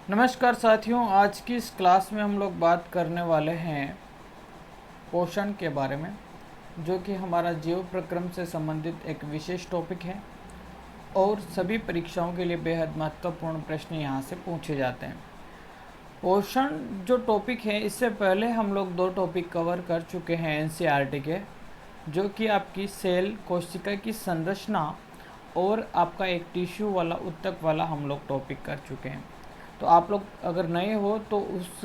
नमस्कार साथियों, आज की इस क्लास में हम लोग बात करने वाले हैं पोषण के बारे में, जो कि हमारा जीव प्रक्रम से संबंधित एक विशेष टॉपिक है और सभी परीक्षाओं के लिए बेहद महत्वपूर्ण प्रश्न यहाँ से पूछे जाते हैं। पोषण जो टॉपिक है, इससे पहले हम लोग 2 टॉपिक कवर कर चुके हैं एनसीईआरटी के, जो कि आपकी सेल कोशिका की संरचना और आपका एक टिश्यू वाला ऊतक वाला हम लोग टॉपिक कर चुके हैं। तो आप लोग अगर नए हो तो उस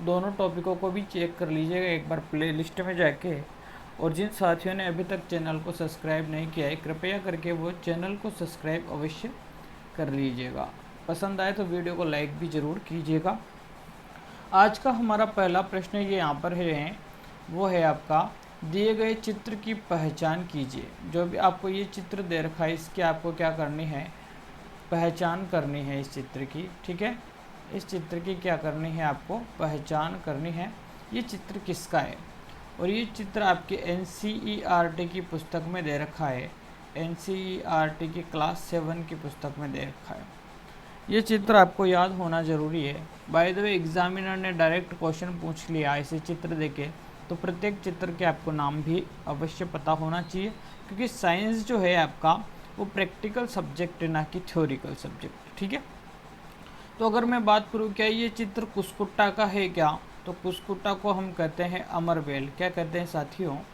दोनों टॉपिकों को भी चेक कर लीजिएगा एक बार प्ले लिस्ट में जाके। और जिन साथियों ने अभी तक चैनल को सब्सक्राइब नहीं किया है, कृपया करके वो चैनल को सब्सक्राइब अवश्य कर लीजिएगा। पसंद आए तो वीडियो को लाइक भी ज़रूर कीजिएगा। आज का हमारा पहला प्रश्न ये यहाँ पर है, वो है आपका दिए गए चित्र की पहचान कीजिए। जो भी आपको ये चित्र दे रखा है, इसकी आपको क्या करनी है, पहचान करनी है इस चित्र की। ठीक है, इस चित्र की क्या करनी है, आपको पहचान करनी है। ये चित्र किसका है, और ये चित्र आपके एनसीईआरटी की पुस्तक में दे रखा है। एनसीईआरटी की क्लास 7 की पुस्तक में दे रखा है। ये चित्र आपको याद होना ज़रूरी है। बाय द वे, एग्जामिनर ने डायरेक्ट क्वेश्चन पूछ लिया इसे चित्र देके, तो प्रत्येक चित्र के आपको नाम भी अवश्य पता होना चाहिए, क्योंकि साइंस जो है आपका वो प्रैक्टिकल सब्जेक्ट है, ना कि थ्योरिकल सब्जेक्ट। ठीक है, तो अगर मैं बात करूँ क्या ये चित्र कुसकुट्टा का है क्या, तो कुसकुट्टा को हम कहते हैं अमरबेल। क्या कहते हैं साथियों,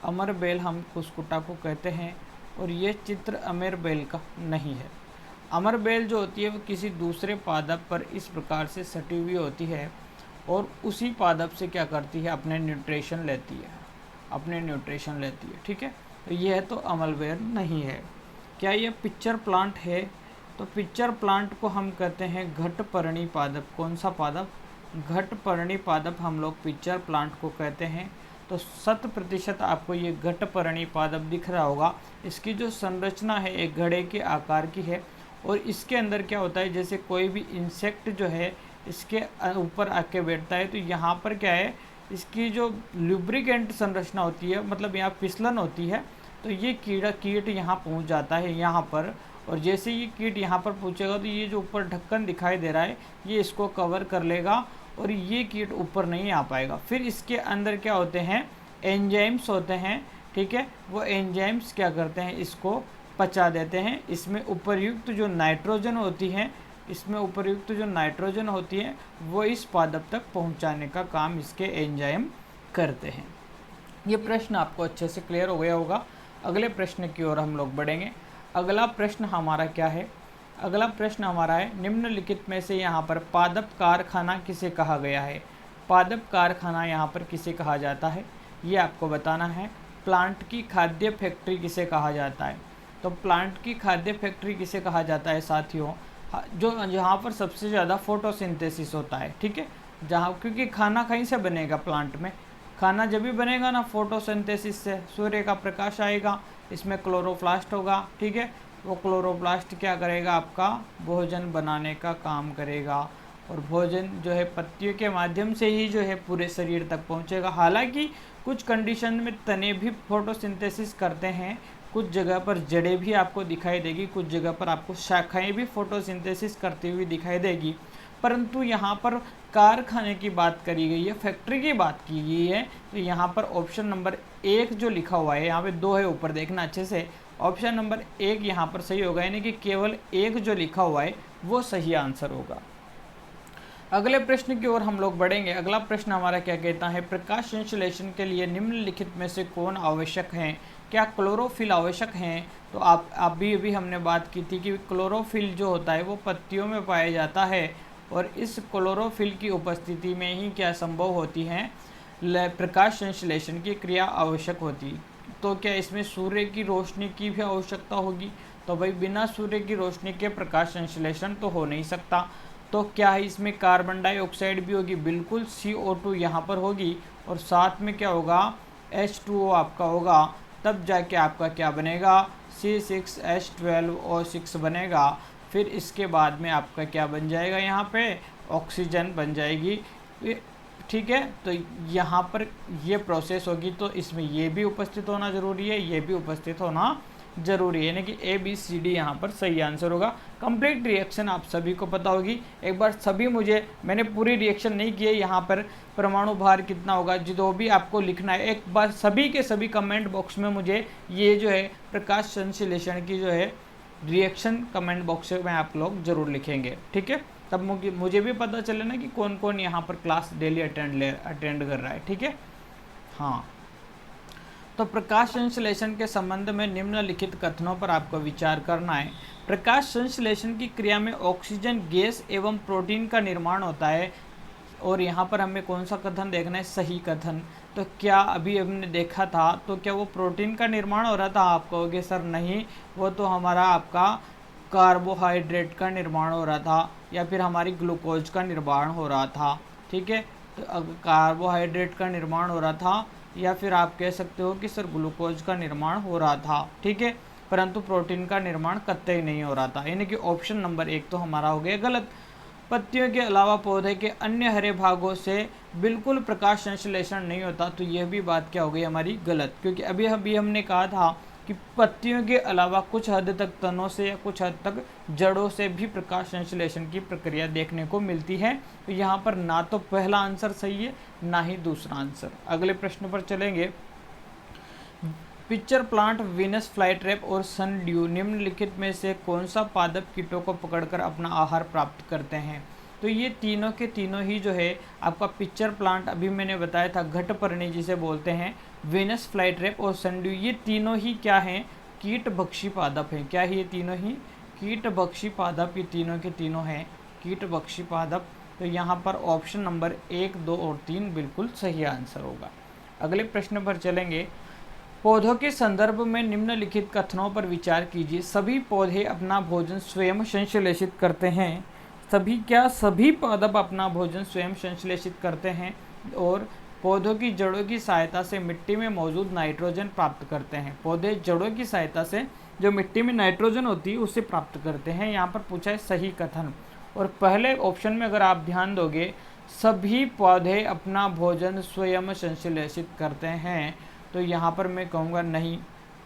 अमरबेल हम कुसकुट्टा को कहते हैं। और ये चित्र अमरबेल का नहीं है। अमरबेल जो होती है वो किसी दूसरे पादप पर इस प्रकार से सटी हुई होती है, और उसी पादप से क्या करती है, अपने न्यूट्रिशन लेती है। ठीक है, तो यह तो अमरबेल नहीं है। क्या ये पिक्चर प्लांट है, तो पिक्चर प्लांट को हम कहते हैं घटपर्णी पादप। कौन सा पादप, घटपर्णी पादप हम लोग पिक्चर प्लांट को कहते हैं। तो 100% आपको ये घटपर्णी पादप दिख रहा होगा। इसकी जो संरचना है एक घड़े के आकार की है, और इसके अंदर क्या होता है, जैसे कोई भी इंसेक्ट जो है इसके ऊपर आके बैठता है, तो यहाँ पर क्या है, इसकी जो लुब्रिकेंट संरचना होती है, मतलब यहाँ फिसलन होती है, तो ये कीट यहाँ पहुँच जाता है यहाँ पर। और जैसे ये कीट यहाँ पर पहुँचेगा तो ये जो ऊपर ढक्कन दिखाई दे रहा है ये इसको कवर कर लेगा, और ये कीट ऊपर नहीं आ पाएगा। फिर इसके अंदर क्या होते हैं, एंजाइम्स होते हैं। ठीक है, वो एंजाइम्स क्या करते हैं, इसको पचा देते हैं। इसमें उपर्युक्त जो नाइट्रोजन होती है वो इस पादप तक पहुँचाने का काम इसके एंजाइम करते हैं। ये प्रश्न आपको अच्छे से क्लियर हो गया होगा। अगले प्रश्न की ओर हम लोग बढ़ेंगे। अगला प्रश्न हमारा क्या है, अगला प्रश्न हमारा है, निम्नलिखित में से यहाँ पर पादप कारखाना किसे कहा गया है। पादप कारखाना यहाँ पर किसे कहा जाता है, ये आपको बताना है। प्लांट की खाद्य फैक्ट्री किसे कहा जाता है, तो प्लांट की खाद्य फैक्ट्री किसे कहा जाता है साथियों, जो जहाँ पर सबसे ज़्यादा फोटोसिंथेसिस होता है। ठीक है, जहाँ, क्योंकि खाना कहीं से बनेगा, प्लांट में खाना जब भी बनेगा ना, फोटोसिंथेसिस से, सूर्य का प्रकाश आएगा, इसमें क्लोरोप्लास्ट होगा। ठीक है, वो क्लोरोप्लास्ट क्या करेगा, आपका भोजन बनाने का काम करेगा, और भोजन जो है पत्तियों के माध्यम से ही जो है पूरे शरीर तक पहुंचेगा। हालांकि कुछ कंडीशन में तने भी फोटोसिंथेसिस करते हैं, कुछ जगह पर जड़ें भी आपको दिखाई देगी, कुछ जगह पर आपको शाखाएं भी फोटोसिंथेसिस करती हुई दिखाई देगी। परंतु यहाँ पर कारखाने की बात करी गई है, फैक्ट्री की बात की गई है, तो यहाँ पर ऑप्शन नंबर 1 जो लिखा हुआ है, यहाँ पे 2 है, ऊपर देखना अच्छे से, ऑप्शन नंबर 1 यहाँ पर सही होगा, यानी कि केवल 1 जो लिखा हुआ है वो सही आंसर होगा। अगले प्रश्न की ओर हम लोग बढ़ेंगे। अगला प्रश्न हमारा क्या कहता है, प्रकाश संश्लेषण के लिए निम्नलिखित में से कौन आवश्यक हैं। क्या क्लोरोफिल आवश्यक हैं, तो आप अभी हमने बात की थी कि क्लोरोफिल जो होता है वो पत्तियों में पाया जाता है, और इस क्लोरोफिल की उपस्थिति में ही क्या संभव होती है, प्रकाश संश्लेषण की क्रिया आवश्यक होती। तो क्या इसमें सूर्य की रोशनी की भी आवश्यकता होगी, तो भाई बिना सूर्य की रोशनी के प्रकाश संश्लेषण तो हो नहीं सकता। तो क्या है, इसमें कार्बन डाइऑक्साइड भी होगी, बिल्कुल CO2 यहाँ पर होगी, और साथ में क्या होगा, H2O आपका होगा, तब जाके आपका क्या बनेगा, C6H12O6 बनेगा। फिर इसके बाद में आपका क्या बन जाएगा, यहाँ पे ऑक्सीजन बन जाएगी। ठीक है, तो यहाँ पर ये प्रोसेस होगी, तो इसमें ये भी उपस्थित होना ज़रूरी है, ये भी उपस्थित होना जरूरी है, यानी कि ABCD यहाँ पर सही आंसर होगा। कंप्लीट रिएक्शन आप सभी को पता होगी। एक बार सभी मैंने पूरी रिएक्शन नहीं की है, यहाँ पर परमाणु भार कितना होगा जो भी आपको लिखना है, एक बार सभी के सभी कमेंट बॉक्स में मुझे ये जो है प्रकाश संश्लेषण की जो है रिएक्शन कमेंट बॉक्स में आप लोग जरूर लिखेंगे, ठीक है। तब मुझे भी पता चले ना कि कौन कौन यहाँ पर क्लास डेली अटेंड कर रहा है, ठीक है। हाँ, तो प्रकाश संश्लेषण के संबंध में निम्नलिखित कथनों पर आपको विचार करना है। प्रकाश संश्लेषण की क्रिया में ऑक्सीजन गैस एवं प्रोटीन का निर्माण होता है, और यहाँ पर हमें कौन सा कथन देखना है, सही कथन। तो क्या अभी हमने देखा था, तो क्या वो प्रोटीन का निर्माण हो रहा था? आप कहोगे सर नहीं, वो तो हमारा आपका कार्बोहाइड्रेट का निर्माण हो रहा था, या फिर हमारी ग्लूकोज का निर्माण हो रहा था, ठीक है। तो अगर कार्बोहाइड्रेट का निर्माण हो रहा था, या फिर आप कह सकते हो कि सर ग्लूकोज का निर्माण हो रहा था, ठीक है, परंतु प्रोटीन का निर्माण कतई नहीं हो रहा था, यानी कि ऑप्शन नंबर 1 तो हमारा हो गया गलत। पत्तियों के अलावा पौधे के अन्य हरे भागों से बिल्कुल प्रकाश संश्लेषण नहीं होता, तो यह भी बात क्या हो गई हमारी गलत, क्योंकि अभी हमने कहा था कि पत्तियों के अलावा कुछ हद तक तनों से या कुछ हद तक जड़ों से भी प्रकाश संश्लेषण की प्रक्रिया देखने को मिलती है। तो यहाँ पर ना तो पहला आंसर सही है, ना ही दूसरा आंसर। अगले प्रश्न पर चलेंगे। पिक्चर प्लांट, वीनस फ्लाईट्रैप और सन ड्यू निम्नलिखित में से कौन सा पादप कीटों को पकड़कर अपना आहार प्राप्त करते हैं? तो ये तीनों के तीनों ही जो है आपका पिक्चर प्लांट, अभी मैंने बताया था घटपर्णी जिसे बोलते हैं, वीनस फ्लाईट्रैप और सन ड्यू, ये तीनों ही क्या हैं? कीटभक्षी पादप हैं। क्या है ये तीनों ही? कीटभक्षी पादप, ये तीनों के तीनों हैं कीटभक्षी पादप। तो यहाँ पर ऑप्शन नंबर 1, 2 और 3 बिल्कुल सही आंसर होगा। अगले प्रश्न पर चलेंगे। पौधों के संदर्भ में निम्नलिखित कथनों पर विचार कीजिए। सभी पौधे अपना भोजन स्वयं संश्लेषित करते हैं। सभी पादप अपना भोजन स्वयं संश्लेषित करते हैं और पौधों की जड़ों की सहायता से मिट्टी में मौजूद नाइट्रोजन प्राप्त करते हैं। पौधे जड़ों की सहायता से जो मिट्टी में नाइट्रोजन होती है उसे प्राप्त करते हैं। यहाँ पर पूछा है सही कथन, और पहले ऑप्शन में अगर आप ध्यान दोगे, सभी पौधे अपना भोजन स्वयं संश्लेषित करते हैं, तो यहाँ पर मैं कहूँगा नहीं।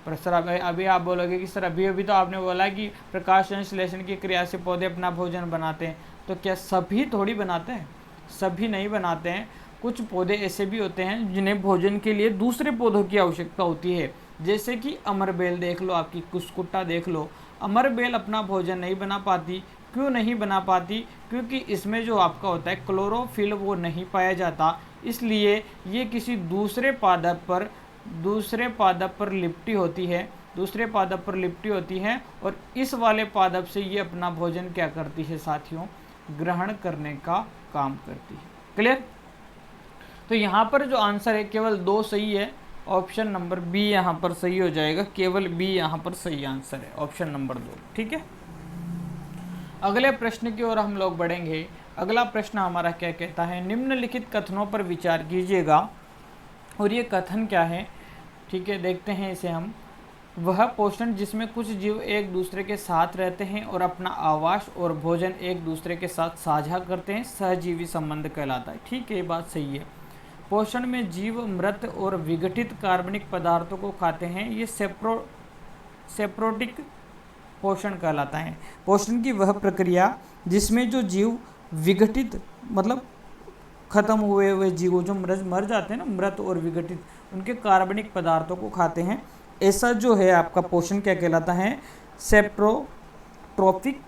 पर सर अभी आप बोलोगे कि सर अभी तो आपने बोला कि प्रकाश संश्लेषण की क्रिया से पौधे अपना भोजन बनाते हैं, तो क्या सभी थोड़ी बनाते हैं? सभी नहीं बनाते हैं। कुछ पौधे ऐसे भी होते हैं जिन्हें भोजन के लिए दूसरे पौधों की आवश्यकता होती है, जैसे कि अमरबेल देख लो, आपकी कुसकुट्टा देख लो। अमरबेल अपना भोजन नहीं बना पाती। क्यों नहीं बना पाती? क्योंकि इसमें जो आपका होता है क्लोरोफिल वो नहीं पाया जाता, इसलिए ये किसी दूसरे पादप पर लिपटी होती है, और इस वाले पादप से ये अपना भोजन क्या करती है साथियों? ग्रहण करने का काम करती है। क्लियर? तो यहाँ पर जो आंसर है केवल 2 सही है। ऑप्शन नंबर बी यहाँ पर सही हो जाएगा, केवल बी यहाँ पर सही आंसर है, ऑप्शन नंबर 2, ठीक है। अगले प्रश्न की ओर हम लोग बढ़ेंगे। अगला प्रश्न हमारा क्या कहता है? निम्नलिखित कथनों पर विचार कीजिएगा, और ये कथन क्या है, ठीक है, देखते हैं इसे हम। वह पोषण जिसमें कुछ जीव एक दूसरे के साथ रहते हैं और अपना आवास और भोजन एक दूसरे के साथ साझा करते हैं, सहजीवी संबंध कहलाता है। ठीक है, ये बात सही है। पोषण में जीव मृत और विघटित कार्बनिक पदार्थों को खाते हैं, ये सेप्रोटिक पोषण कहलाता है। पोषण की वह प्रक्रिया जिसमें जो जीव विघटित मतलब खत्म हुए जीवों जो मर जाते हैं ना, मृत और विघटित, उनके कार्बनिक पदार्थों को खाते हैं, ऐसा जो है आपका पोषण क्या कहलाता है? सेप्रोट्रॉफिक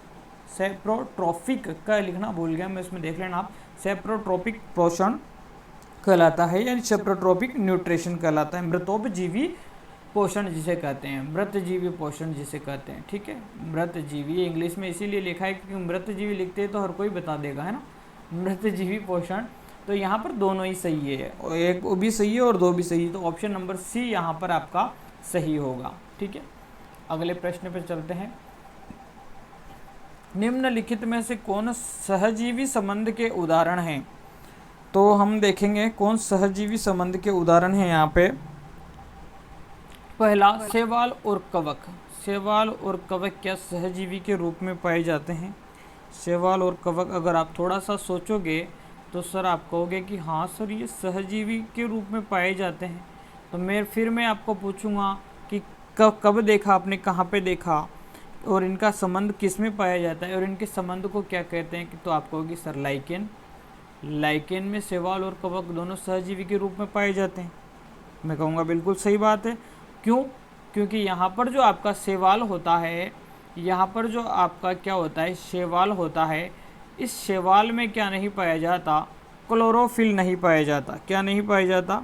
का लिखना भूल गया मैं, इसमें देख लेना आप। सेप्रोट्रॉपिक पोषण कहलाता है, यानी सेप्रोट्रॉपिक न्यूट्रिशन कहलाता है। मृतोपजीवी पोषण जिसे कहते हैं, मृतजीवी पोषण जिसे कहते हैं, ठीक है। मृतजीवी इंग्लिश में इसीलिए लिखा है क्योंकि मृतजीवी लिखते हैं तो हर कोई बता देगा, है ना। मृतजीवी पोषण, तो यहाँ पर दोनों ही सही है, और एक भी सही है और 2 भी सही है, तो ऑप्शन नंबर सी यहाँ पर आपका सही होगा, ठीक है। अगले प्रश्न पर चलते हैं। निम्नलिखित में से कौन सहजीवी संबंध के उदाहरण हैं? तो हम देखेंगे कौन सहजीवी संबंध के उदाहरण हैं यहाँ पे। पहला, शैवाल और कवक। शैवाल और कवक क्या सहजीवी के रूप में पाए जाते हैं? शैवाल और कवक अगर आप थोड़ा सा सोचोगे तो सर आप कहोगे कि हाँ सर ये सहजीवी के रूप में पाए जाते हैं। तो मैं आपको पूछूंगा कि कब देखा आपने, कहाँ पे देखा, और इनका संबंध किस में पाया जाता है, और इनके संबंध को क्या कहते हैं, कि तो आपको होगी सर लाइकेन। लाइकेन में शैवाल और कवक दोनों सहजीवी के रूप में पाए जाते हैं। मैं कहूँगा बिल्कुल सही बात है। क्यों? क्योंकि यहाँ पर जो आपका शैवाल होता है, यहाँ पर जो आपका क्या होता है, शैवाल होता है, इस शैवाल में क्या नहीं पाया जाता, क्लोरोफिल नहीं पाया जाता। क्या नहीं पाया जाता?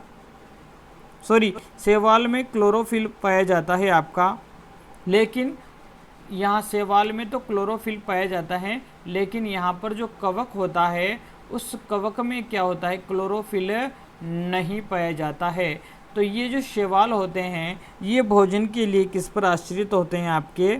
सॉरी, शैवाल में क्लोरोफिल पाया जाता है आपका, लेकिन यहाँ शैवाल में तो क्लोरोफिल पाया जाता है, लेकिन यहाँ पर जो कवक होता है उस कवक में क्या होता है, क्लोरोफिल नहीं पाया जाता है। तो ये जो शैवाल होते हैं ये भोजन के लिए किस पर आश्रित होते हैं, आपके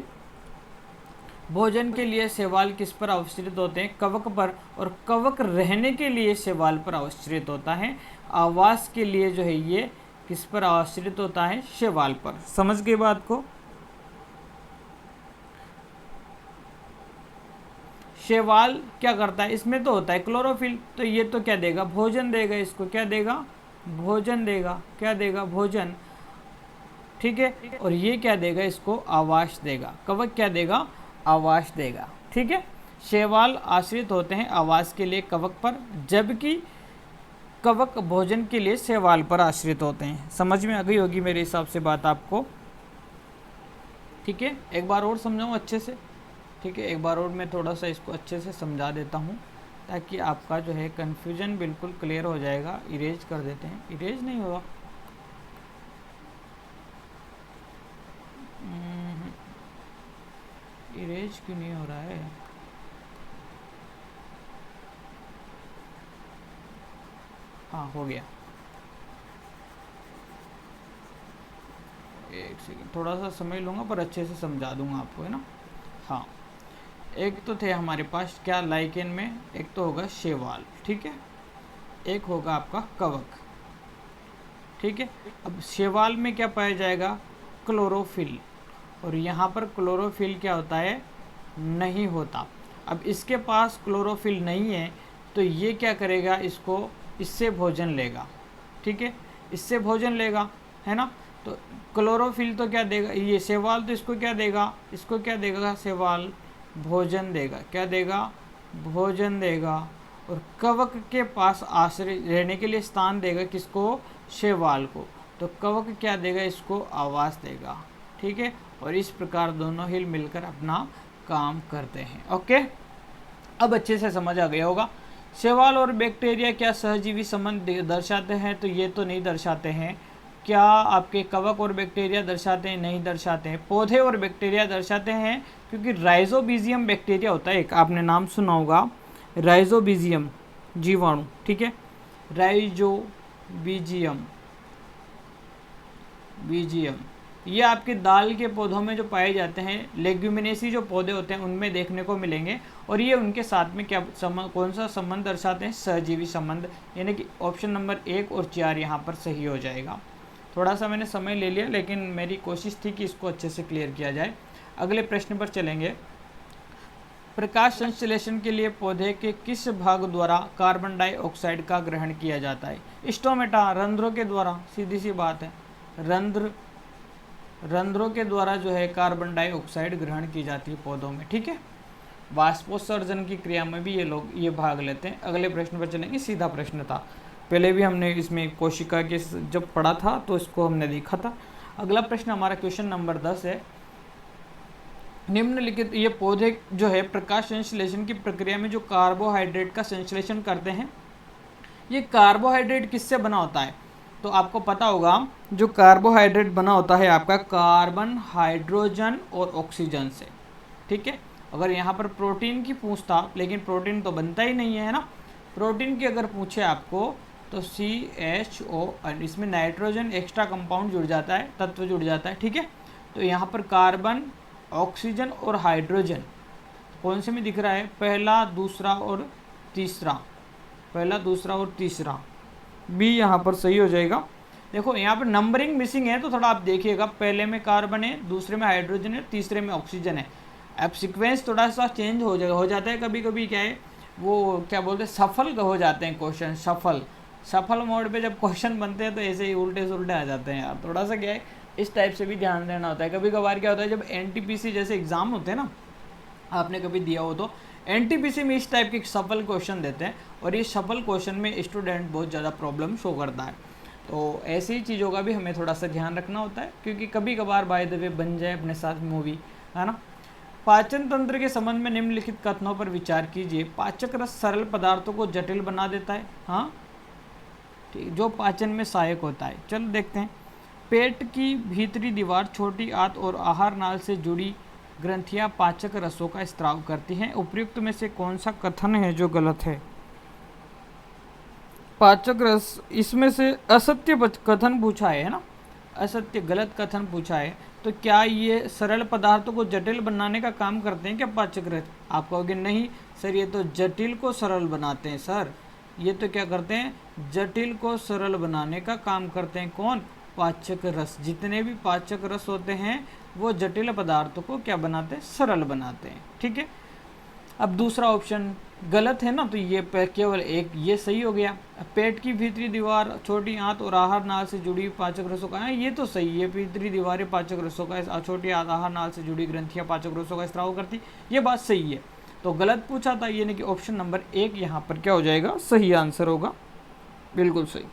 भोजन के लिए शैवाल किस पर आश्रित होते हैं, कवक पर, और कवक रहने के लिए शैवाल पर आश्रित होता है। आवास के लिए जो है ये किस पर आश्रित होता है, शैवाल पर। समझ गए बात को? शैवाल क्या करता है, इसमें तो होता है क्लोरोफिल, तो ये तो क्या देगा, भोजन देगा। इसको क्या देगा, भोजन देगा। क्या देगा, भोजन। ठीक है, और ये क्या देगा, इसको आवास देगा। कवक क्या देगा, आवास देगा। ठीक है, शैवाल आश्रित होते हैं आवास के लिए कवक पर, जबकि कवक भोजन के लिए शैवाल पर आश्रित होते हैं। समझ में आ गई होगी मेरे हिसाब से बात आपको। ठीक है, एक बार और समझाऊँ अच्छे से? ठीक है, एक बार और मैं थोड़ा सा इसको अच्छे से समझा देता हूँ, ताकि आपका जो है कन्फ्यूजन बिल्कुल क्लियर हो जाएगा। इरेज कर देते हैं, इरेज नहीं होगा, इरेज क्यों नहीं हो रहा है? हाँ, हो गया। एक सेकेंड, थोड़ा सा समय लूँगा पर अच्छे से समझा दूंगा आपको, है ना। हाँ, एक तो थे हमारे पास क्या, लाइकेन में एक तो होगा शैवाल, ठीक है, एक होगा आपका कवक। ठीक है, अब शैवाल में क्या पाया जाएगा, क्लोरोफिल, और यहाँ पर क्लोरोफिल क्या होता है, नहीं होता। अब इसके पास क्लोरोफिल नहीं है, तो ये क्या करेगा, इसको इससे भोजन लेगा। ठीक है, इससे भोजन लेगा, है ना। तो क्लोरोफिल तो क्या देगा, ये शैवाल तो इसको क्या देगा, इसको क्या देगा, शैवाल भोजन देगा। क्या देगा, भोजन देगा। और कवक के पास आश्रय रहने के लिए स्थान देगा, किसको, शैवाल को। तो कवक क्या देगा, इसको आवास देगा। ठीक है, और इस प्रकार दोनों ही मिलकर अपना काम करते हैं। ओके, अब अच्छे से समझ आ गया होगा। शैवाल और बैक्टीरिया क्या सहजीवी संबंध दर्शाते हैं, तो ये तो नहीं दर्शाते हैं। क्या आपके कवक और बैक्टीरिया दर्शाते हैं, नहीं दर्शाते हैं। पौधे और बैक्टीरिया दर्शाते हैं, क्योंकि राइजोबिजियम बैक्टीरिया होता है एक, आपने नाम सुना होगा, राइजोबिजियम जीवाणु। ठीक है, राइजोबिजियम, बीजियम, ये आपके दाल के पौधों में जो पाए जाते हैं, लेग्यूमिनेसी जो पौधे होते हैं उनमें देखने को मिलेंगे, और ये उनके साथ में क्या कौन सा संबंध दर्शाते हैं, सहजीवी संबंध। यानी कि ऑप्शन नंबर 1 और 4 यहाँ पर सही हो जाएगा। थोड़ा सा मैंने समय ले लिया, लेकिन मेरी कोशिश थी कि इसको अच्छे से क्लियर किया जाए। अगले प्रश्न पर चलेंगे। प्रकाश संश्लेषण के लिए पौधे के किस भाग द्वारा कार्बन डाइऑक्साइड का ग्रहण किया जाता है, स्टोमेटा, रंध्रों के द्वारा। सीधी सी बात है, रंध्रों के द्वारा जो है कार्बन डाइऑक्साइड ग्रहण की जाती है पौधों में। ठीक है, वाष्पोत्सर्जन की क्रिया में भी ये लोग ये भाग लेते हैं। अगले प्रश्न पर चलेंगे, सीधा प्रश्न था, पहले भी हमने इसमें कोशिका के जब पढ़ा था तो इसको हमने देखा था। अगला प्रश्न हमारा क्वेश्चन नंबर 10 है। निम्नलिखित ये पौधे जो है प्रकाश संश्लेषण की प्रक्रिया में जो कार्बोहाइड्रेट का संश्लेषण करते हैं, ये कार्बोहाइड्रेट किससे बना होता है, तो आपको पता होगा जो कार्बोहाइड्रेट बना होता है आपका कार्बन, हाइड्रोजन और ऑक्सीजन से। ठीक है, अगर यहाँ पर प्रोटीन की पूछता, लेकिन प्रोटीन तो बनता ही नहीं है ना। प्रोटीन की अगर पूछे आपको तो CHO, इसमें नाइट्रोजन एक्स्ट्रा कंपाउंड जुड़ जाता है, तत्व जुड़ जाता है। ठीक है, तो यहाँ पर कार्बन, ऑक्सीजन और हाइड्रोजन कौन से में दिख रहा है, पहला, दूसरा और तीसरा, पहला, दूसरा और तीसरा, बी यहाँ पर सही हो जाएगा। देखो यहाँ पर नंबरिंग मिसिंग है, तो थोड़ा आप देखिएगा, पहले में कार्बन है, दूसरे में हाइड्रोजन है, तीसरे में ऑक्सीजन है। अब सीक्वेंस थोड़ा सा चेंज हो जाता है कभी कभी, क्या है वो क्या बोलते हैं, सफल हो जाते हैं क्वेश्चन, सफल मोड पे जब क्वेश्चन बनते हैं तो ऐसे ही उल्टे सुलटे आ जाते हैं यार। थोड़ा सा क्या है, इस टाइप से भी ध्यान देना होता है। कभी कभार क्या होता है, जब एनटीपीसी जैसे एग्जाम होते हैं ना, आपने कभी दिया हो तो एनटीपीसी में इस टाइप के सफल क्वेश्चन देते हैं, और ये सफल क्वेश्चन में स्टूडेंट बहुत ज़्यादा प्रॉब्लम शो करता है। तो ऐसी ही चीज़ों का भी हमें थोड़ा सा ध्यान रखना होता है, क्योंकि कभी कभार बाय द वे बन जाए अपने साथ मूवी, है ना। पाचन तंत्र के संबंध में निम्नलिखित कथनों पर विचार कीजिए। पाचक रस सरल पदार्थों को जटिल बना देता है, हाँ ठीक, जो पाचन में सहायक होता है। चलो देखते हैं। पेट की भीतरी दीवार, छोटी आंत और आहार नाल से जुड़ी ग्रंथियां पाचक रसों का स्त्राव करती हैं। उपयुक्त में से कौन सा कथन है जो गलत है? पाचक रस, इसमें से असत्य कथन पूछा है ना, असत्य गलत कथन पूछा है। तो क्या ये सरल पदार्थों को जटिल बनाने का काम करते हैं क्या पाचक रस? आप कहोगे नहीं सर, ये तो जटिल को सरल बनाते हैं सर। ये तो क्या करते हैं, जटिल को सरल बनाने का काम करते हैं। कौन? पाचक रस। जितने भी पाचक रस होते हैं वो जटिल पदार्थों को क्या बनाते हैं, सरल बनाते हैं। ठीक है, अब दूसरा ऑप्शन गलत है ना, तो ये केवल एक ये सही हो गया। पेट की भीतरी दीवार, छोटी आंत और आहार नाल से जुड़ी पाचक रसों का है, ये तो सही है। भीतरी दीवारें पाचक रसों का, छोटी आंत आहार नाल से जुड़ी ग्रंथियां पाचक रसों का स्त्राव करती, ये बात सही है। तो गलत पूछा था, यानी कि ऑप्शन नंबर 1 यहाँ पर क्या हो जाएगा, सही आंसर होगा, बिल्कुल सही।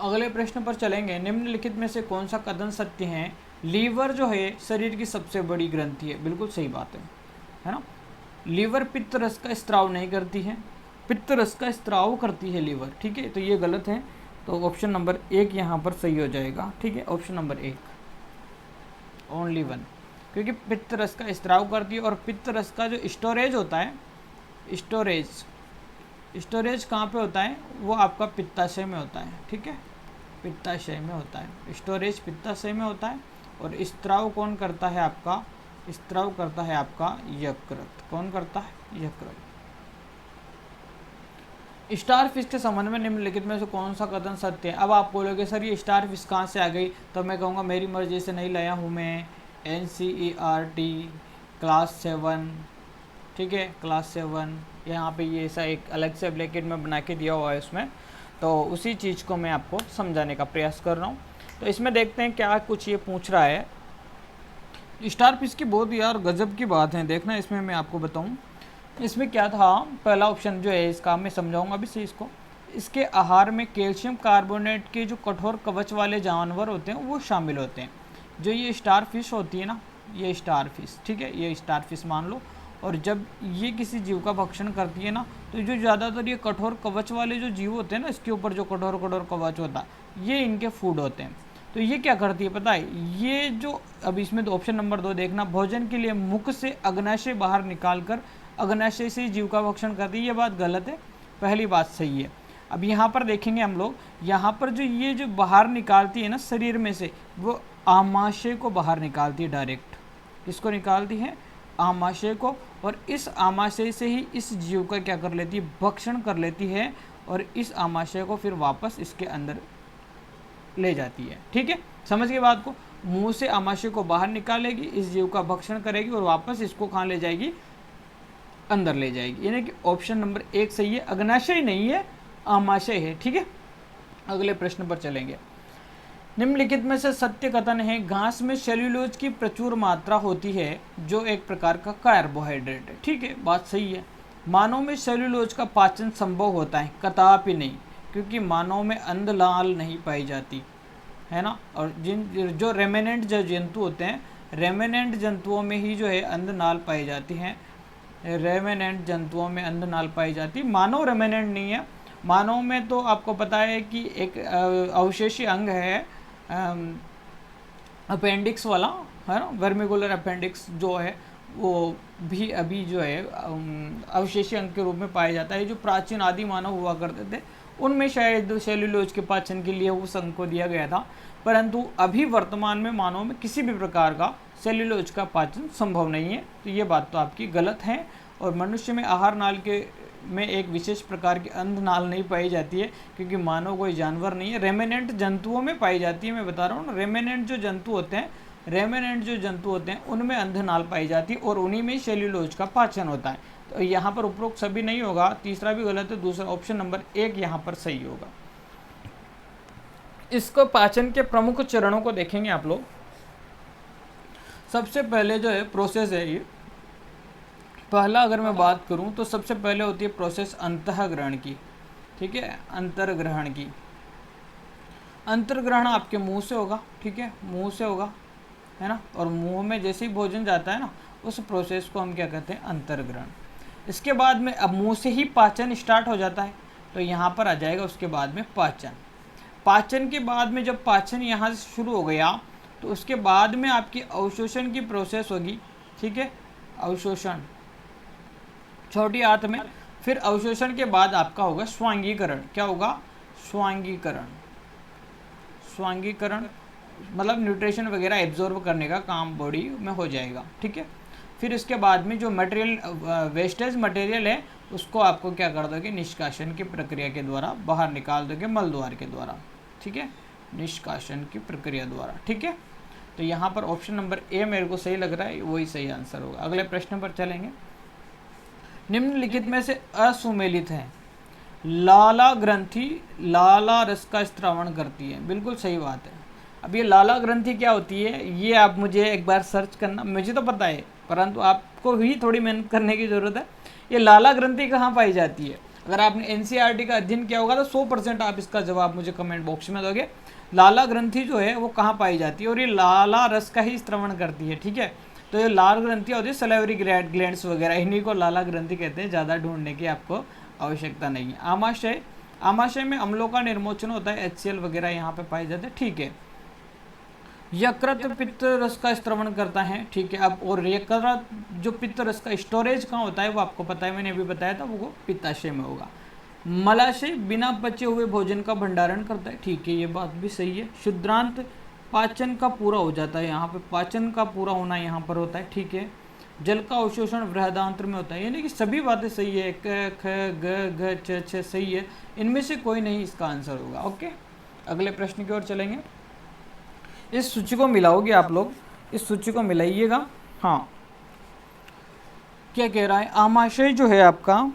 अगले प्रश्न पर चलेंगे। निम्नलिखित में से कौन सा कथन सत्य है? लीवर जो है शरीर की सबसे बड़ी ग्रंथि है, बिल्कुल सही बात है ना। लीवर पित्त रस का स्त्राव नहीं करती है, पित्त रस का स्त्राव करती है लीवर, ठीक है, तो ये गलत है। तो ऑप्शन नंबर 1 यहाँ पर सही हो जाएगा, ठीक है, ऑप्शन नंबर 1 ओनली 1, क्योंकि पित्त रस का स्त्राव करती है। और पित्त रस का जो स्टोरेज होता है, स्टोरेज कहाँ पे होता है, वो आपका पित्ताशय में होता है, ठीक है, पित्ताशय में होता है स्टोरेज, पित्ताशय में होता है। और स्त्राव कौन करता है आपका, स्त्राव करता है आपका यकृत। कौन करता है? यकृत। स्टार फिश के संबंध में निम्नलिखित में से कौन सा कथन सत्य है? अब आप बोलोगे सर ये स्टार फिश कहाँ से आ गई, तो मैं कहूँगा मेरी मर्जी से नहीं लाया हूँ मैं, NCERT क्लास 7, ठीक है, क्लास 7, यहाँ पे ये ऐसा एक अलग से ब्रैकेट में बना के दिया हुआ है उसमें, तो उसी चीज़ को मैं आपको समझाने का प्रयास कर रहा हूँ। तो इसमें देखते हैं क्या कुछ ये पूछ रहा है। स्टार फिश की बहुत यार गजब की बात है, देखना इसमें मैं आपको बताऊं। इसमें क्या था, पहला ऑप्शन जो है इसका मैं समझाऊंगा अभी से इसको। इसके आहार में कैल्शियम कार्बोनेट के जो कठोर कवच वाले जानवर होते हैं वो शामिल होते हैं। जो ये स्टार फिश होती है ना, ये स्टार फिश, ठीक है, ये स्टार फिश मान लो। और जब ये किसी जीव का भक्षण करती है ना, तो जो ज़्यादातर ये कठोर कवच वाले जो जीव होते हैं ना, इसके ऊपर जो कठोर कवच होता है, ये इनके फूड होते हैं। तो ये क्या करती है पता है, ये जो अब इसमें तो ऑप्शन नंबर 2 देखना, भोजन के लिए मुख से अग्नाशय बाहर निकालकर अग्नाशय से जीव का भक्षण करती है, ये बात गलत है, पहली बात सही है। अब यहाँ पर देखेंगे हम लोग, यहाँ पर जो ये जो बाहर निकालती है ना शरीर में से, वो आमाशय को बाहर निकालती है डायरेक्ट। किसको निकालती है? आमाशय को। और इस आमाशय से ही इस जीव का क्या कर लेती है, भक्षण कर लेती है, और इस आमाशय को फिर वापस इसके अंदर ले जाती है। ठीक है, समझ गए बात को। मुंह से आमाशय को बाहर निकालेगी, इस जीव का भक्षण करेगी और वापस इसको कहाँ ले जाएगी, अंदर ले जाएगी। यानी कि ऑप्शन नंबर 1 सही है, अग्नाशय नहीं है, आमाशय है। ठीक है, अगले प्रश्न पर चलेंगे। निम्नलिखित में से सत्य कथन है, घास में सेल्यूलोज की प्रचुर मात्रा होती है जो एक प्रकार का कार्बोहाइड्रेट है। ठीक है, बात सही है। मानव में सेल्यूलोज का पाचन संभव होता है? कदापि नहीं, क्योंकि मानव में अंधलाल नहीं पाई जाती है ना। और जो रेमेनेंट जो जंतु होते हैं, रेमेनेंट जंतुओं में ही जो है अंधनाल पाई जाती हैं, रेमेनेंट जंतुओं में अंधनाल पाई जाती, मानव रेमेनेंट नहीं है। मानव में तो आपको पता है कि एक अवशेषी अंग है अपेंडिक्स वाला, है ना, वर्मिकुलर अपेंडिक्स जो है वो भी अभी जो है अवशेषी अंग के रूप में पाया जाता है। जो प्राचीन आदि मानव हुआ करते थे उनमें शायद सेल्यूलोज के पाचन के लिए उस अंग को दिया गया था, परंतु अभी वर्तमान में मानव में किसी भी प्रकार का सेल्यूलोज का पाचन संभव नहीं है। तो ये बात तो आपकी गलत है। और मनुष्य में आहार नाल के में एक विशेष प्रकार की अंधनाल नहीं पाई जाती है, क्योंकि मानव कोई जानवर नहीं है, रेमेनेंट जंतुओं में पाई जाती है। मैं बता रहा हूँ ना, रेमेनेंट जो जंतु होते हैं उनमें अंधनाल पाई जाती है और उन्हीं में सेल्यूलोज का पाचन होता है। तो यहाँ पर उपरोक्त सभी नहीं होगा, तीसरा भी गलत है, दूसरा ऑप्शन नंबर 1 यहाँ पर सही होगा। इसको पाचन के प्रमुख चरणों को देखेंगे आप लोग। सबसे पहले जो है प्रोसेस है, ये पहला अगर मैं बात करूं तो सबसे पहले होती है प्रोसेस अंतःग्रहण की, ठीक है, अंतर्ग्रहण की। अंतर्ग्रहण आपके मुंह से होगा, ठीक है, मुंह से होगा, है ना, और मुंह में जैसे ही भोजन जाता है ना, उस प्रोसेस को हम क्या कहते हैं, अंतर्ग्रहण। इसके बाद में अब मुंह से ही पाचन स्टार्ट हो जाता है, तो यहाँ पर आ जाएगा उसके बाद में पाचन। पाचन के बाद में जब पाचन यहाँ से शुरू हो गया तो उसके बाद में आपकी अवशोषण की प्रोसेस होगी, ठीक है, अवशोषण छोटी आंत में। फिर अवशोषण के बाद आपका होगा स्वांगीकरण। क्या होगा, स्वांगीकरण। स्वांगीकरण मतलब न्यूट्रिशन वगैरह एब्जॉर्ब करने का काम बॉडी में हो जाएगा, ठीक है। फिर इसके बाद में जो मटेरियल वेस्टेज मटेरियल है उसको आपको क्या कर दोगे, निष्कासन की प्रक्रिया के द्वारा बाहर निकाल दोगे, मल द्वार के द्वारा, ठीक है, निष्कासन की प्रक्रिया द्वारा, ठीक है। तो यहाँ पर ऑप्शन नंबर ए मेरे को सही लग रहा है, वही सही आंसर होगा। अगले प्रश्न पर चलेंगे। निम्नलिखित में से असुमेलित है। लाला ग्रंथि लाला रस का स्त्रावण करती है। बिल्कुल सही बात है। अब ये लाला ग्रंथि क्या होती है, ये आप मुझे एक बार सर्च करना, मुझे तो पता है परंतु आपको भी थोड़ी मेहनत करने की ज़रूरत है। ये लाला ग्रंथि कहाँ पाई जाती है? अगर आपने एनसीईआरटी का अध्ययन किया होगा तो 100% आप इसका जवाब मुझे कमेंट बॉक्स में दोगे। लाला ग्रंथि जो है वो कहाँ पाई जाती है, और ये लाला रस का ही स्त्रावण करती है, ठीक है। तो ये लाल ग्रंथि होती है, सलेवरी ग्लैंड्स वगैरह, इन्हीं को लाला ग्रंथि कहते हैं। ज़्यादा ढूंढने की आपको आवश्यकता नहीं है। आमाशय, आमाशय में अम्लों का निर्मोचन होता है, HCl वगैरह यहाँ पे पाए जाते हैं, ठीक है। यकृत पित्त रस का स्त्रवण करता है, ठीक है। अब और यकृत जो पित्त रस का स्टोरेज कहाँ होता है वो आपको पता है, मैंने अभी बताया था, वो पित्ताशय में होगा। मलाशय बिना पचे हुए भोजन का भंडारण करता है, ठीक है, ये बात भी सही है। शुद्रांत पाचन का पूरा हो जाता है, यहाँ पे पाचन का पूरा होना यहाँ पर होता है, ठीक है। जल का अवशोषण बृहदांत्र में होता है, यानी कि सभी बातें सही है, क ख ग घ छ छ सही है, इनमें से कोई नहीं इसका आंसर होगा। ओके, अगले प्रश्न की ओर चलेंगे। इस सूची को मिलाओगे आप लोग, इस सूची को मिलाइएगा। हाँ, क्या कह रहा है, आमाशय जो है आपका,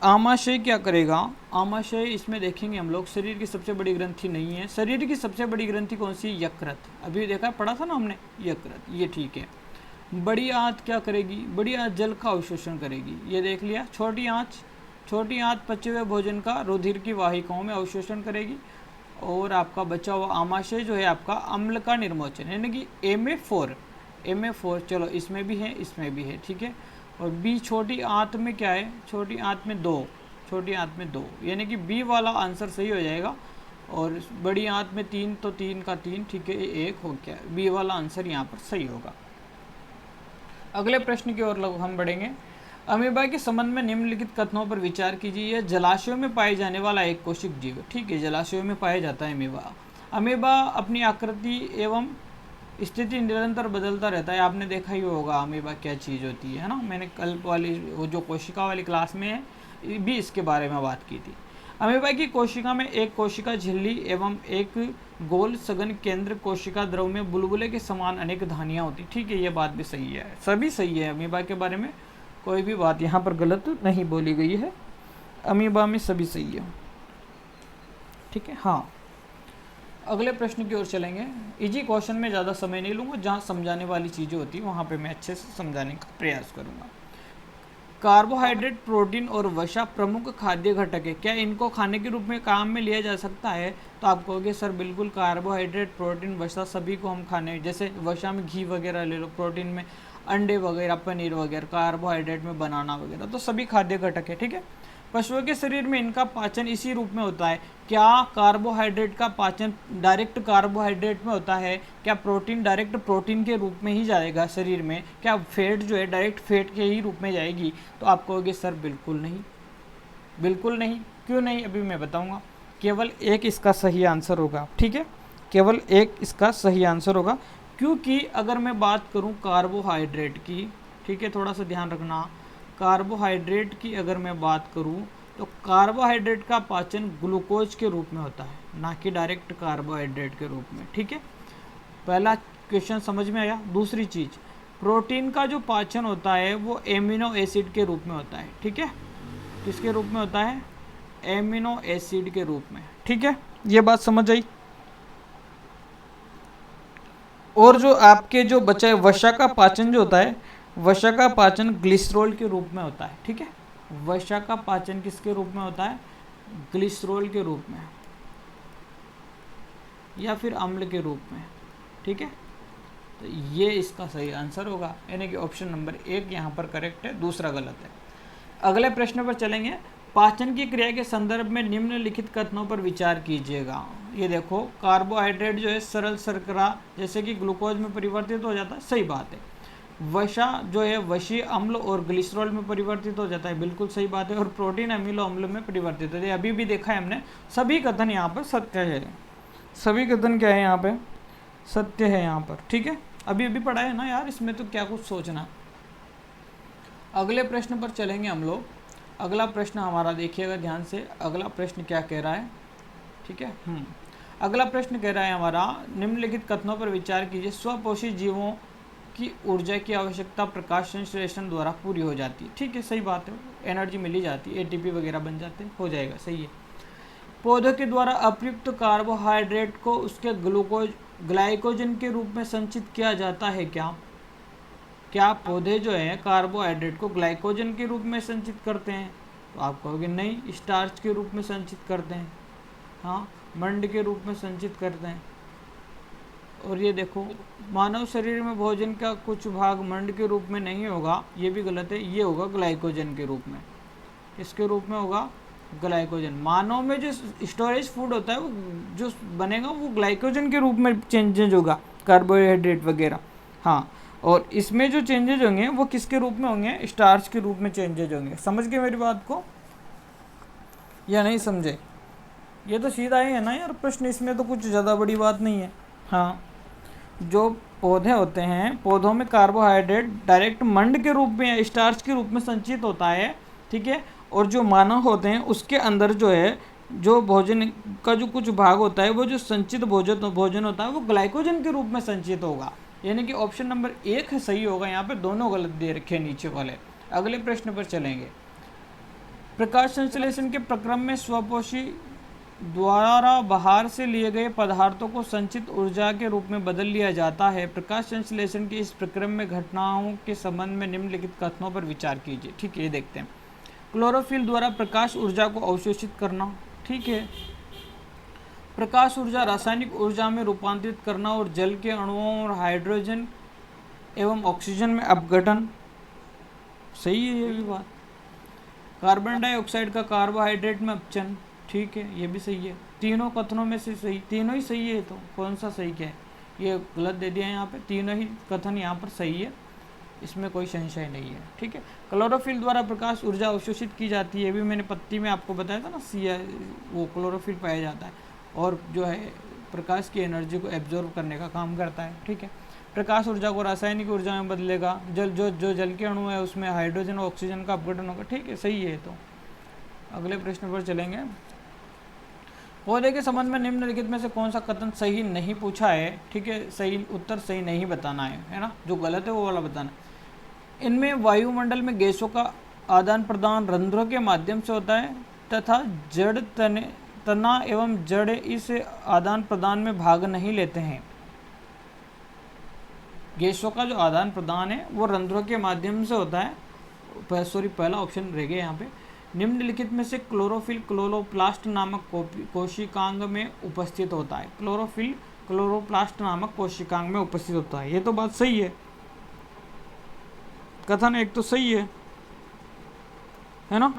आमाशय क्या करेगा, आमाशय इसमें देखेंगे हम लोग, शरीर की सबसे बड़ी ग्रंथि नहीं है। शरीर की सबसे बड़ी ग्रंथि कौन सी, यकृत। अभी देखा, पढ़ा था ना हमने, यकृत, ये ठीक है। बड़ी आंत क्या करेगी, बड़ी आंत जल का अवशोषण करेगी, ये देख लिया। छोटी आंत पचे हुए भोजन का रुधिर की वाहिकाओं में अवशोषण करेगी। और आपका बचा हुआ आमाशय जो है आपका अम्ल का निर्मोचन, यानी कि MA4, चलो इसमें भी है, इसमें भी है, ठीक है। और बी छोटी आंत में क्या है, छोटी आंत में दो, यानी कि बी वाला आंसर सही हो जाएगा। और बड़ी आंत में 3, तो 3 का 3, ठीक है, ये 1 हो गया, बी वाला आंसर यहाँ पर सही होगा। अगले प्रश्न की ओर लोग हम बढ़ेंगे। अमीबा के संबंध में निम्नलिखित कथनों पर विचार कीजिए। यह जलाशयों में पाए जाने वाला एक कोशिक जीव है, ठीक है, जलाशयों में पाया जाता है अमीबा। अमीबा अपनी आकृति एवं स्थिति निरंतर बदलता रहता है। आपने देखा ही होगा अमीबा क्या चीज़ होती है ना, मैंने कल वाली वो जो कोशिका वाली क्लास में भी इसके बारे में बात की थी। अमीबा की कोशिका में एक कोशिका झिल्ली एवं एक गोल सघन केंद्र कोशिका द्रव में बुलबुले के समान अनेक धानियाँ होती, ठीक है, ये बात भी सही है, सभी सही है। अमीबा के बारे में कोई भी बात यहाँ पर गलत नहीं बोली गई है, अमीबा में सभी सही है, ठीक है। हाँ, अगले प्रश्न की ओर चलेंगे। इजी क्वेश्चन में ज़्यादा समय नहीं लूँगा, जहाँ समझाने वाली चीज़ें होती हैं वहाँ पे मैं अच्छे से समझाने का प्रयास करूँगा। कार्बोहाइड्रेट, प्रोटीन और वसा प्रमुख खाद्य घटक है, क्या इनको खाने के रूप में काम में लिया जा सकता है? तो आप कहोगे सर बिल्कुल, कार्बोहाइड्रेट, प्रोटीन, वसा सभी को हम खाने, जैसे वसा में घी वगैरह ले लो, प्रोटीन में अंडे वगैरह, पनीर वगैरह, कार्बोहाइड्रेट में बनाना वगैरह, तो सभी खाद्य घटक है, ठीक है। पशुओं के शरीर में इनका पाचन इसी रूप में होता है। क्या कार्बोहाइड्रेट का पाचन डायरेक्ट कार्बोहाइड्रेट में होता है? क्या प्रोटीन डायरेक्ट प्रोटीन के रूप में ही जाएगा शरीर में? क्या फैट जो है डायरेक्ट फैट के ही रूप में जाएगी? तो आप कहोगे सर बिल्कुल नहीं, बिल्कुल नहीं। क्यों नहीं, अभी मैं बताऊंगा। केवल एक इसका सही आंसर होगा, ठीक है, केवल एक इसका सही आंसर होगा। क्योंकि अगर मैं बात करूं कार्बोहाइड्रेट की, ठीक है, थोड़ा सा ध्यान रखना, कार्बोहाइड्रेट की अगर मैं बात करूं तो कार्बोहाइड्रेट का पाचन ग्लूकोज के रूप में होता है, ना कि डायरेक्ट कार्बोहाइड्रेट के रूप में, ठीक है। पहला क्वेश्चन समझ में आया। दूसरी चीज़, प्रोटीन का जो पाचन होता है वो एमिनो एसिड के रूप में होता है, ठीक है। किसके रूप में होता है? एमिनो एसिड के रूप में, ठीक है, ये बात समझ आई। और जो आपके जो बचा है वसा का पाचन जो होता है, वसा का पाचन ग्लिसरॉल के रूप में होता है। ठीक है, वसा का पाचन किसके रूप में होता है? ग्लिसरॉल के रूप में या फिर अम्ल के रूप में। ठीक है, तो ये इसका सही आंसर होगा, यानी कि ऑप्शन नंबर 1 यहाँ पर करेक्ट है, दूसरा गलत है। अगले प्रश्न पर चलेंगे। पाचन की क्रिया के संदर्भ में निम्नलिखित कथनों पर विचार कीजिएगा। ये देखो, कार्बोहाइड्रेट जो है सरल शर्करा जैसे कि ग्लूकोज में परिवर्तित हो जाता है, सही बात है। वसा जो है वशीय अम्ल और ग्लिसरॉल में परिवर्तित हो जाता है, बिल्कुल सही बात है। और प्रोटीन अमीनो अम्ल में परिवर्तित होता है, अभी भी देखा है हमने। सभी कथन यहाँ पर सत्य है, सभी कथन क्या है यहाँ पे? सत्य है यहाँ पर। ठीक है, अभी अभी पढ़ा है ना यार, इसमें तो क्या कुछ सोचना। अगले प्रश्न पर चलेंगे हम लोग। अगला प्रश्न हमारा देखिएगा ध्यान से, अगला प्रश्न क्या कह रहा है। ठीक है, अगला प्रश्न कह रहा है हमारा, निम्नलिखित कथनों पर विचार कीजिए। स्वपोषी जीवों की ऊर्जा की आवश्यकता प्रकाश संश्लेषण द्वारा पूरी हो जाती है। ठीक है, सही बात है, एनर्जी मिली जाती है, एटीपी वगैरह बन जाते हैं, हो जाएगा, सही है। पौधों के द्वारा अप्रयुक्त कार्बोहाइड्रेट को उसके ग्लाइकोजन के रूप में संचित किया जाता है क्या? क्या पौधे जो है कार्बोहाइड्रेट को ग्लाइकोजन के रूप में संचित करते हैं? तो आप कहोगे नहीं, स्टार्च के रूप में संचित करते हैं, हाँ, मंड के रूप में संचित करते हैं। और ये देखो, मानव शरीर में भोजन का कुछ भाग मंड के रूप में नहीं होगा, ये भी गलत है, ये होगा ग्लाइकोजन के रूप में। इसके रूप में होगा ग्लाइकोजन। मानव में जो स्टोरेज फूड होता है वो जो बनेगा वो ग्लाइकोजन के रूप में चेंजेज होगा, कार्बोहाइड्रेट वगैरह, हाँ। और इसमें जो चेंजेज होंगे वो किसके रूप में होंगे? स्टार्च के रूप में चेंजेज होंगे। समझ गए मेरी बात को या नहीं समझे? ये तो सीधा ही है ना यार प्रश्न, इसमें तो कुछ ज़्यादा बड़ी बात नहीं है। हाँ, जो पौधे होते हैं, पौधों में कार्बोहाइड्रेट डायरेक्ट मंड के रूप में या स्टार्च के रूप में संचित होता है। ठीक है, और जो मानव होते हैं उसके अंदर जो है, जो भोजन का जो कुछ भाग होता है, वो जो संचित भोजन होता है वो ग्लाइकोजन के रूप में संचित होगा। यानी कि ऑप्शन नंबर 1 सही होगा, यहाँ पे दोनों गलत दे रखे नीचे वाले। अगले प्रश्न पर चलेंगे। प्रकाश संश्लेषण के प्रक्रम में स्वपोषी द्वारा बाहर से लिए गए पदार्थों को संचित ऊर्जा के रूप में बदल लिया जाता है। प्रकाश संश्लेषण के इस प्रक्रम में घटनाओं के संबंध में निम्नलिखित कथनों पर विचार कीजिए। ठीक है, ये देखते हैं। क्लोरोफिल द्वारा प्रकाश ऊर्जा को अवशोषित करना। ठीक है, प्रकाश ऊर्जा रासायनिक ऊर्जा में रूपांतरित करना और जल के अणुओं और हाइड्रोजन एवं ऑक्सीजन में अपघटन। सही है ये भी बात। कार्बन डाइऑक्साइड का कार्बोहाइड्रेट में अपचन। ठीक है, ये भी सही है। तीनों कथनों में से सही, तीनों ही सही है। तो कौन सा सही क्या है? ये गलत दे दिया है यहाँ पे, तीनों ही कथन यहाँ पर सही है, इसमें कोई संशय नहीं है। ठीक है, क्लोरोफिल द्वारा प्रकाश ऊर्जा अवशोषित की जाती है, ये भी मैंने पत्ती में आपको बताया था ना, वो क्लोरोफिल पाया जाता है और जो है प्रकाश की एनर्जी को एब्जॉर्व करने का काम करता है। ठीक है, प्रकाश ऊर्जा को रासायनिक ऊर्जा में बदलेगा। जो जल के अणु है उसमें हाइड्रोजन और ऑक्सीजन का अपघटन होगा। ठीक है, सही है। तो अगले प्रश्न पर चलेंगे। पौधे के संबंध में निम्नलिखित में से कौन सा कथन सही नहीं पूछा है? ठीक है, सही उत्तर सही नहीं बताना है ना, जो गलत है वो वाला बताना। इनमें वायुमंडल में गैसों का आदान प्रदान रंध्रों के माध्यम से होता है तथा जड़ तना एवं जड़ इस आदान प्रदान में भाग नहीं लेते हैं। गैसों का जो आदान प्रदान है वो रंध्रों के माध्यम से होता है। सॉरी, पहला ऑप्शन रह गया यहाँ पे। निम्नलिखित में से क्लोरोफिल क्लोरोप्लास्ट नामक कोशिकांग में उपस्थित होता है। क्लोरोफिल क्लोरोप्लास्ट नामक कोशिकांग में उपस्थित होता है, ये तो बात सही है। कथन एक तो सही है ना?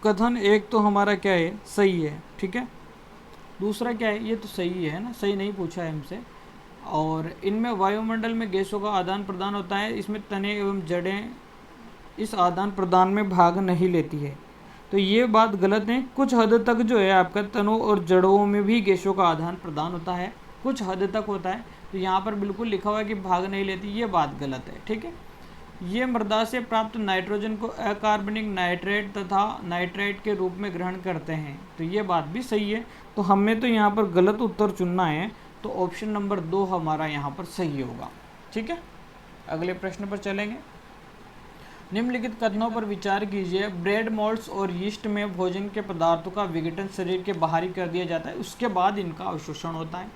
कथन एक तो हमारा क्या है? सही है। ठीक है, दूसरा क्या है? ये तो सही है ना, सही नहीं पूछा है हमसे। और इनमें वायुमंडल में गैसों का आदान प्रदान होता है, इसमें तने एवं जड़ें इस आदान प्रदान में भाग नहीं लेती है, तो ये बात गलत है। कुछ हद तक जो है आपका तनों और जड़ों में भी गैसों का आदान प्रदान होता है, कुछ हद तक होता है, तो यहाँ पर बिल्कुल लिखा हुआ है कि भाग नहीं लेती, ये बात गलत है। ठीक है, ये मृदा से प्राप्त नाइट्रोजन को अकार्बनिक नाइट्रेट तथा नाइट्राइट के रूप में ग्रहण करते हैं, तो ये बात भी सही है। तो हमें तो यहाँ पर गलत उत्तर चुनना है, तो ऑप्शन नंबर 2 हमारा यहाँ पर सही होगा। ठीक है, अगले प्रश्न पर चलेंगे। निम्नलिखित कथनों पर विचार कीजिए। ब्रेड मोल्ड्स और यीस्ट में भोजन के पदार्थों का विघटन शरीर के बाहरी कर दिया जाता है, उसके बाद इनका अवशोषण होता है।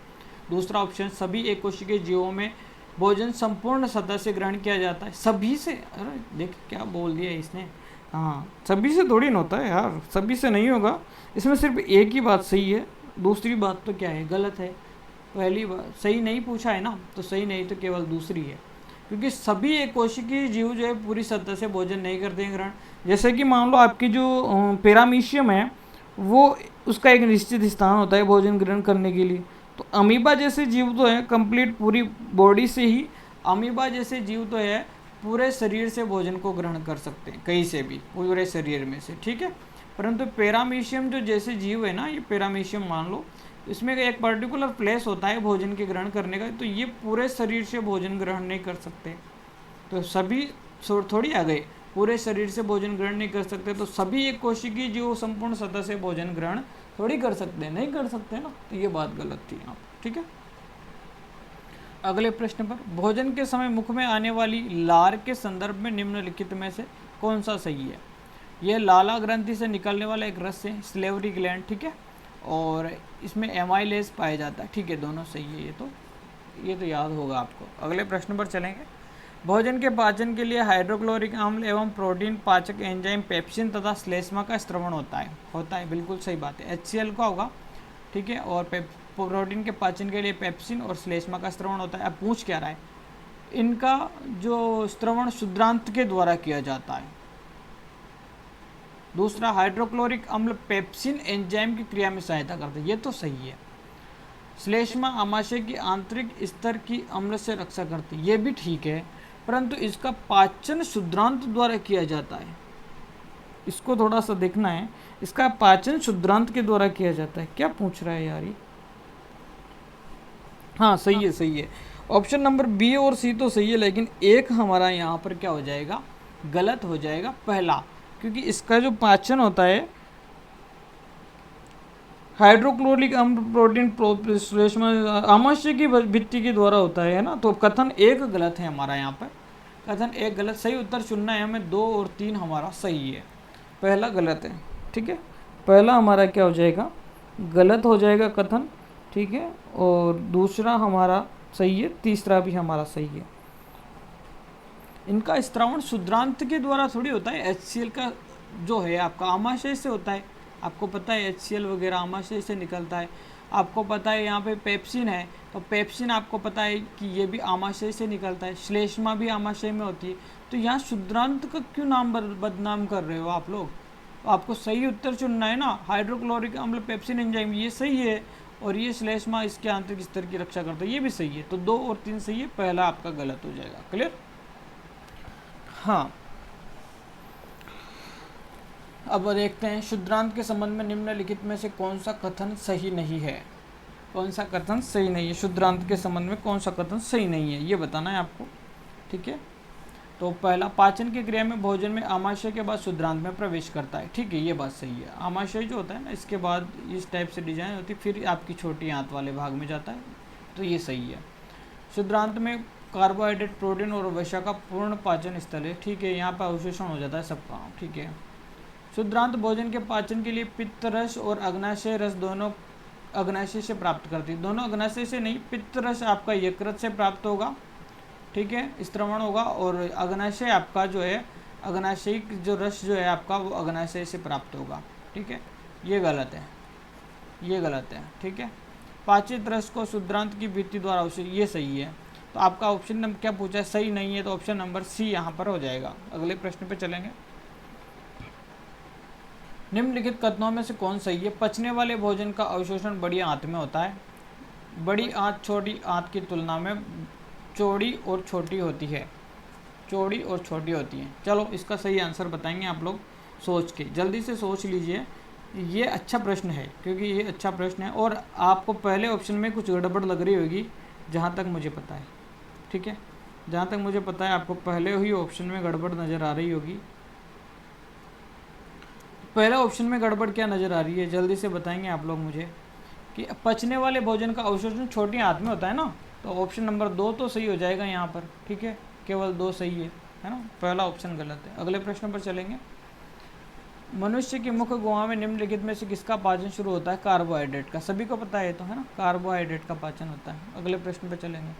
दूसरा ऑप्शन, सभी एक कोशिकीय जीवों में भोजन संपूर्ण सतह से ग्रहण किया जाता है। सभी से, अरे देख क्या बोल दिया इसने, हाँ सभी से थोड़ी ना होता है यार, सभी से नहीं होगा। इसमें सिर्फ एक ही बात सही है, दूसरी बात तो क्या है, गलत है। पहली बात सही नहीं पूछा है ना, तो सही नहीं तो केवल दूसरी है, क्योंकि सभी एक कोशिकीय जीव जो है पूरी सतह से भोजन नहीं करते हैं ग्रहण। जैसे कि मान लो आपकी जो पैरामीशियम है वो, उसका एक निश्चित स्थान होता है भोजन ग्रहण करने के लिए। तो अमीबा जैसे जीव तो है कंप्लीट पूरी बॉडी से ही, अमीबा जैसे जीव तो है पूरे शरीर से भोजन को ग्रहण कर सकते हैं, कहीं से भी पूरे शरीर में से, ठीक है। परंतु पैरामीशियम जो जैसे जीव है ना, ये पैरामीशियम मान लो, इसमें एक पर्टिकुलर प्लेस होता है भोजन के ग्रहण करने का, तो ये पूरे शरीर से भोजन ग्रहण नहीं कर सकते। तो सभी थोड़ी आ गए पूरे शरीर से भोजन ग्रहण नहीं कर सकते, तो सभी एक कोशिकीय जीव संपूर्ण सतह से भोजन ग्रहण थोड़ी कर सकते हैं, नहीं कर सकते ना, तो ये बात गलत थी यहाँ, ठीक है। अगले प्रश्न पर, भोजन के समय मुख में आने वाली लार के संदर्भ में निम्नलिखित में से कौन सा सही है। यह लाला ग्रंथि से निकलने वाला एक रस है, स्लेवरी ग्लैंड, ठीक है, और इसमें एमाइलेज पाया जाता है, ठीक है, दोनों सही है, ये तो याद होगा आपको। अगले प्रश्न पर चलेंगे। भोजन के पाचन के लिए हाइड्रोक्लोरिक अम्ल एवं प्रोटीन पाचक एंजाइम पेप्सिन तथा श्लेष्मा का स्त्रवण होता है, बिल्कुल सही बात है, HCl का होगा, ठीक है, और प्रोटीन के पाचन के लिए पेप्सिन और श्लेष्मा का स्त्रवण होता है। अब पूछ क्या रहा है, इनका जो स्त्रवण शुद्रांत के द्वारा किया जाता है। दूसरा, हाइड्रोक्लोरिक अम्ल पेप्सिन एंजाइम की क्रिया में सहायता करता है, ये तो सही है। श्लेष्मा आमाशय की आंतरिक स्तर की अम्ल से रक्षा करती है, ये भी ठीक है, परंतु इसका पाचन शुद्रांत द्वारा किया जाता है, इसको थोड़ा सा देखना है, इसका पाचन शुद्रांत के द्वारा किया जाता है। क्या पूछ रहा है यार ये, हाँ सही है, सही है। ऑप्शन नंबर बी और सी तो सही है, लेकिन एक हमारा यहाँ पर क्या हो जाएगा, गलत हो जाएगा, पहला, क्योंकि इसका जो पाचन होता है हाइड्रोक्लोरिक अम्ल प्रोटीन श्लेष्मा आमाशय की भित्ति के द्वारा होता है ना, तो कथन एक गलत है हमारा यहाँ पर, कथन एक गलत। सही उत्तर चुनना है हमें, 2 और 3 हमारा सही है, पहला गलत है, ठीक है, पहला हमारा क्या हो जाएगा, गलत हो जाएगा कथन, ठीक है, और दूसरा हमारा सही है, तीसरा भी हमारा सही है। इनका स्त्रावण शुद्रांत के द्वारा थोड़ी होता है, HCl का जो है आपका आमाशय से होता है, आपको पता है HCl वगैरह आमाशय से निकलता है। आपको पता है यहाँ पे पेप्सिन है, तो पेप्सिन आपको पता है कि ये भी आमाशय से निकलता है, श्लेष्मा भी आमाशय में होती है, तो यहाँ शुद्रांत का क्यों नाम बदनाम कर रहे हो आप लोग। तो आपको सही उत्तर चुनना है ना, हाइड्रोक्लोरिक अम्ल पेप्सिन एंजाइम ये सही है, और ये श्लेष्मा इसके आंतरिक स्तर की रक्षा करता है, ये भी सही है, तो 2 और 3 सही है, पहला आपका गलत हो जाएगा। क्लियर, हाँ। अब देखते हैं शुद्रांत के संबंध में निम्नलिखित में से कौन सा कथन सही नहीं है, कौन सा कथन सही नहीं है, शुद्रांत के संबंध में कौन सा कथन सही नहीं है, ये बताना है आपको, ठीक है। तो पहला, पाचन की क्रिया में भोजन में आमाशय के बाद शुद्रांत में प्रवेश करता है, ठीक है, ये बात सही है। आमाशय जो होता है ना, इसके बाद इस टाइप से डिजाइन होती है, फिर आपकी छोटी आंत वाले भाग में जाता है, तो ये सही है। शुद्रांत में कार्बोहाइड्रेट, प्रोटीन और वसा का पूर्ण पाचन स्थल है, ठीक है, यहाँ पर अवशोषण हो जाता है सबका, ठीक है। शुद्रांत भोजन के पाचन के लिए पित्त रस और अग्नाशय रस दोनों अग्नाशय से प्राप्त करती है, दोनों अग्नाशय से नहीं, पित्त रस आपका यकृत से प्राप्त होगा, ठीक है, स्त्रवण होगा, और अग्नाशय आपका जो है, अग्नाशयिक जो रस जो है आपका, वो अग्नाशय से प्राप्त होगा, ठीक है, ये गलत है, ये गलत है, ठीक है। पाचित रस को शुद्रांत की भित्ति द्वारा अवशोषित, ये सही है। तो आपका ऑप्शन नंबर क्या पूछा है, सही नहीं है, तो ऑप्शन नंबर सी यहाँ पर हो जाएगा। अगले प्रश्न पे चलेंगे। निम्नलिखित कथनों में से कौन सही है, पचने वाले भोजन का अवशोषण बड़ी आंत में होता है, बड़ी आंत छोटी आंत की तुलना में चौड़ी और छोटी होती है, चौड़ी और छोटी होती है। चलो इसका सही आंसर बताएंगे आप लोग सोच के, जल्दी से सोच लीजिए, ये अच्छा प्रश्न है, क्योंकि ये अच्छा प्रश्न है, और आपको पहले ऑप्शन में कुछ गड़बड़ लग रही होगी, जहाँ तक मुझे पता है, ठीक है, जहाँ तक मुझे पता है आपको पहले ही ऑप्शन में गड़बड़ नज़र आ रही होगी। पहले ऑप्शन में गड़बड़ क्या नज़र आ रही है, जल्दी से बताएंगे आप लोग मुझे, कि पचने वाले भोजन का अवशोषण छोटी आंत में होता है ना, तो ऑप्शन नंबर 2 तो सही हो जाएगा यहाँ पर, ठीक है, केवल 2 सही है। है ना, पहला ऑप्शन गलत है। अगले प्रश्न पर चलेंगे। मनुष्य की मुख्य गुहा में निम्नलिखित में से किसका पाचन शुरू होता है? कार्बोहाइड्रेट का। सभी को पता है तो, है ना, कार्बोहाइड्रेट का पाचन होता है। अगले प्रश्न पर चलेंगे।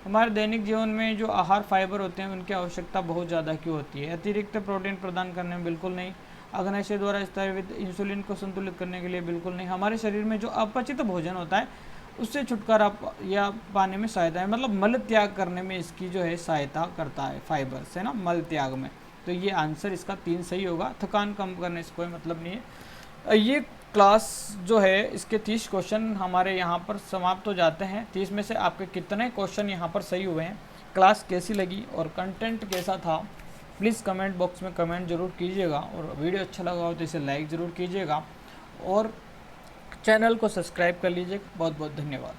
हमारे दैनिक जीवन में जो आहार फाइबर होते हैं उनकी आवश्यकता बहुत ज़्यादा क्यों होती है? अतिरिक्त प्रोटीन प्रदान करने में? बिल्कुल नहीं। अग्नाशय द्वारा स्रावित इंसुलिन को संतुलित करने के लिए? बिल्कुल नहीं। हमारे शरीर में जो अपचित भोजन होता है उससे छुटकारा या पाने में सहायता है, मतलब मल त्याग करने में इसकी जो है सहायता करता है फाइबर से ना, मल त्याग में। तो ये आंसर इसका 3 सही होगा। थकान कम करने से कोई मतलब नहीं है। ये क्लास जो है इसके 30 क्वेश्चन हमारे यहाँ पर समाप्त हो जाते हैं। 30 में से आपके कितने क्वेश्चन यहाँ पर सही हुए हैं, क्लास कैसी लगी और कंटेंट कैसा था, प्लीज़ कमेंट बॉक्स में कमेंट ज़रूर कीजिएगा। और वीडियो अच्छा लगा हो तो इसे लाइक ज़रूर कीजिएगा और चैनल को सब्सक्राइब कर लीजिएगा। बहुत बहुत धन्यवाद।